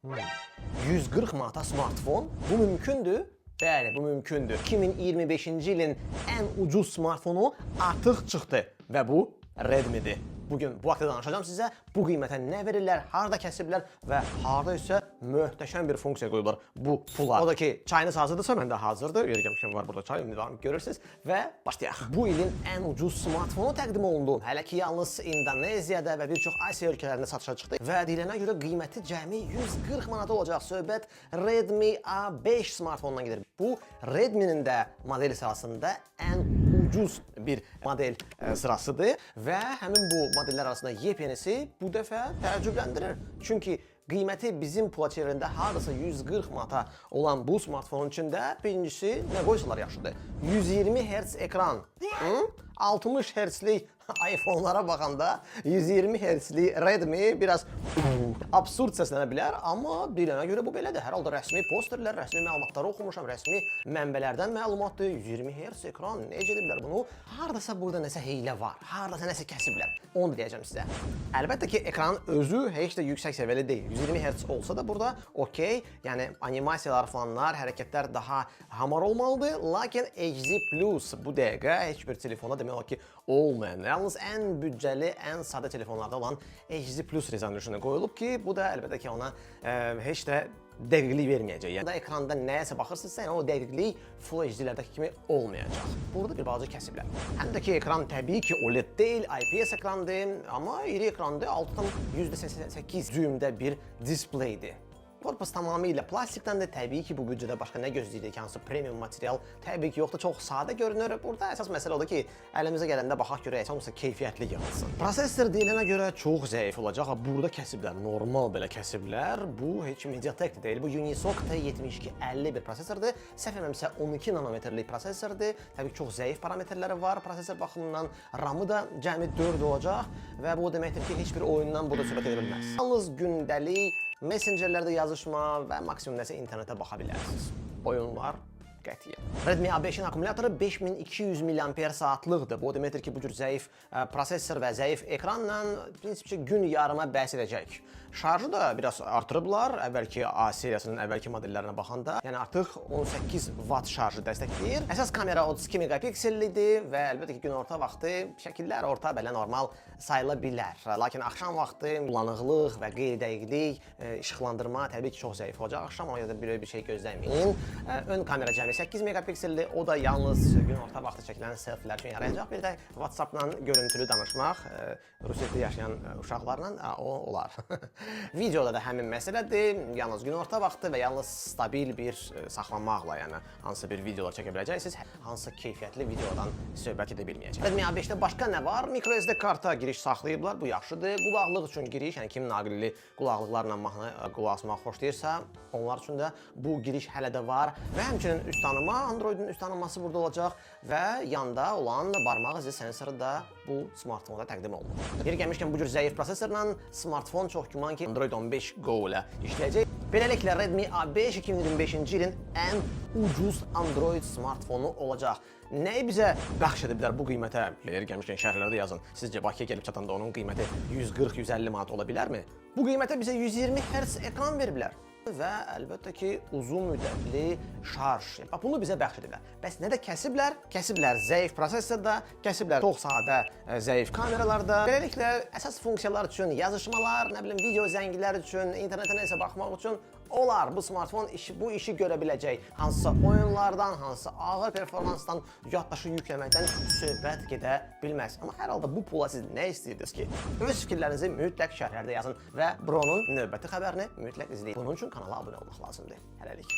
140 manata smartfon. Bu mümkündür. Bəli, bu mümkündür. 2025-ci ilin ən ucuz smartfonu artıq çıxdı və bu Redmi-dir. Bugün bu haqda danışacağım sizə. Bu qiymətə nə verirlər, harada kəsiblər və harada isə möhtəşəm bir funksiya qoyublar bu pula. O da ki, çayınız hazırdırsa, məndə hazırdır. Yeri gəlmişkən var burada çay, ümidvarım görürsünüz və başlayaq. Bu ilin ən ucuz smartfonu təqdim olundu. Hələ ki, yalnız İndoneziyada və bir çox Asiya ölkələrində satışa çıxdı və deyilənə görə qiyməti cəmi 140 manata olacaq. Söhbət Redmi A5 smartfonundan gedir. Bu Redmi-nin də model sırasında ən ucuz bir model sırasıdır və həmin bu modellər arasında yepyenisi bu dəfə təəccübləndirir. Çünki qiyməti bizim pula çevrində hardasa 140 manata olan bu smartfonun içində birincisi nə qoysalar yaxşıdır. 120 Hz ekran, 60 Hz-lik iPhone-lara baxanda 120 Hz-lik Redmi biraz absurd səslənə bilər, amma deyilənə görə bu belədir. Hər halda rəsmi posterlər, rəsmi məlumatları oxumuşam, rəsmi mənbələrdən məlumatdır. 120 Hz ekran, necə ediblər bunu? Hardasa burada nəsə heylə var, hardasa nəsə kəsiblər. Onu deyəcəm sizə. Əlbəttə ki, ekranın özü heç də yüksək səviyyəli deyil. 120 Hz olsa da burada okey, yəni animasiyalar falanlar, hərəkətlər daha hamar olmalıdır. Lakin HD+ bu dəqiqə heç bir telefona demək olar ki, olmayan, yalnız ən büdcəli, ən sadə telefonlarda olan HD+ rezolüsyonu qoyulub ki, bu da əlbəttə ki, ona heç də dəqiqlik verməyəcək. Yəni ekranda nəyəsə baxırsınızsa, yəni o dəqiqlik Full HD-lərdəki kimi olmayacaq. Burada bir balaca kəsiblər. Həm də ki, ekran təbii ki, OLED deyil, IPS ekrandır, amma iri ekrandır, 6,8 düymdə bir displeydir. Korpus tamamilə plastikdəndir. Təbii ki, bu büdcədə başqa nə gözləyirik? Hansı premium material? Təbii ki, yoxdur, çox sadə görünür. Burada əsas məsələ odur ki, əlimizə gələndə baxaq görək, olmasa keyfiyyətli yığılsın. Prosesor deyilənə görə çox zəif olacaq. Burada kəsiblər, normal belə kəsiblər. Bu heç Mediatek deyil, bu Unisoc T7250 bir prosesordur. Səhv etmirəmsə 12 nanometrlik prosesordur. Təbii ki, çox zəif parametrləri var. Prosesor baxımından RAM-ı da cəmi 4 olacaq və bu deməkdir ki, heç bir oyundan burada söhbət edə bilməz. Yalnız gündəlik messengerlərdə yazışma və maksimum nəsə internetə baxa bilərsiniz. Oyunlar qətiyyən. Redmi A5-in akkumulatoru 5200 mAh-lıqdır. Bu deməkdir ki, bu cür zəif prosesor və zəif ekranla prinsipcə gün yarıma bəhs edəcək. Şarjı da biraz artırıblar əvvəlki A seriyasının əvvəlki modellərinə baxanda. Yəni artıq 18 Watt şarjı dəstəkləyir. Əsas kamera 32 megapiksellidir və əlbəttə ki, günorta vaxtı şəkillər orta belə normal sayıla bilər. Lakin axşam vaxtı bulanıqlıq və qeyri-dəqiqlik, işıqlandırma təbii ki, çox zəif olacaq. Axşam ona görə belə bir şey gözləməyin. Ön kamera cəmi 8 megapikselli, o da yalnız günorta vaxtı çəkilən selfielər üçün yarayacaq. Bir də WhatsApp-la görüntülü danışmaq, Rusiyyada yaşayan uşaqlarla o olar. Videoda da həmin məsələdir. Yalnız günorta vaxtı və yalnız stabil bir saxlanmaqla, yəni hansısa bir videolar çəkə biləcəksiniz, hansısa keyfiyyətli videodan söhbət edə bilməyəcək. Redmi A5-də başqa nə var? MicroSD karta giriş saxlayıblar, bu yaxşıdır. Qulaqlıq üçün giriş, yəni kim naqilli qulaqlıqlarla mahnı qulaq asmaq xoşlayırsa, onlar üçün də bu giriş hələ də var və həmçinin üst tanıma, Androidin üst tanınması burada olacaq və yanda olan barmaq izi sensoru da bu smartfonda təqdim olunur. Yeri gəlmişkən bu cür zəif prosesorla smartfon çox güman ki Android 15 Go ilə işləyəcək. Beləliklə Redmi A5 2025-ci ilin ən ucuz Android smartfonu olacaq. Nəyi bizə bəxş ediblər bu qiymətə? Yeri gəlmişkən şərhlərdə yazın. Sizcə Bakıya gəlib çatanda onun qiyməti 140-150 manat ola bilərmi? Bu qiymətə bizə 120 Hz ekran veriblər. Və əlbəttə ki, uzun müddətli şarj. Bunu bizə bəxş ediblər. Bəs nədə kəsiblər? Kəsiblər zəif prosesorda, kəsiblər çox sadə zəif kameralarda. Beləliklə, əsas funksiyalar üçün, yazışmalar, nə bilim, video zəngilər üçün, internetə nəsə baxmaq üçün olar. Bu smartfon bu işi görə biləcək. Hansısa oyunlardan, hansısa ağır performansdan, yaddaşı yükləməkdən söhbət gedə bilməz. Amma hər halda bu pula siz nə istəyirsiniz ki? Öz fikirlərinizi mütləq şərhlərdə yazın və Bronun növbəti xəbərini mütləq izləyin. Bunun üçün kanala abunə olmaq lazımdır. Hələlik.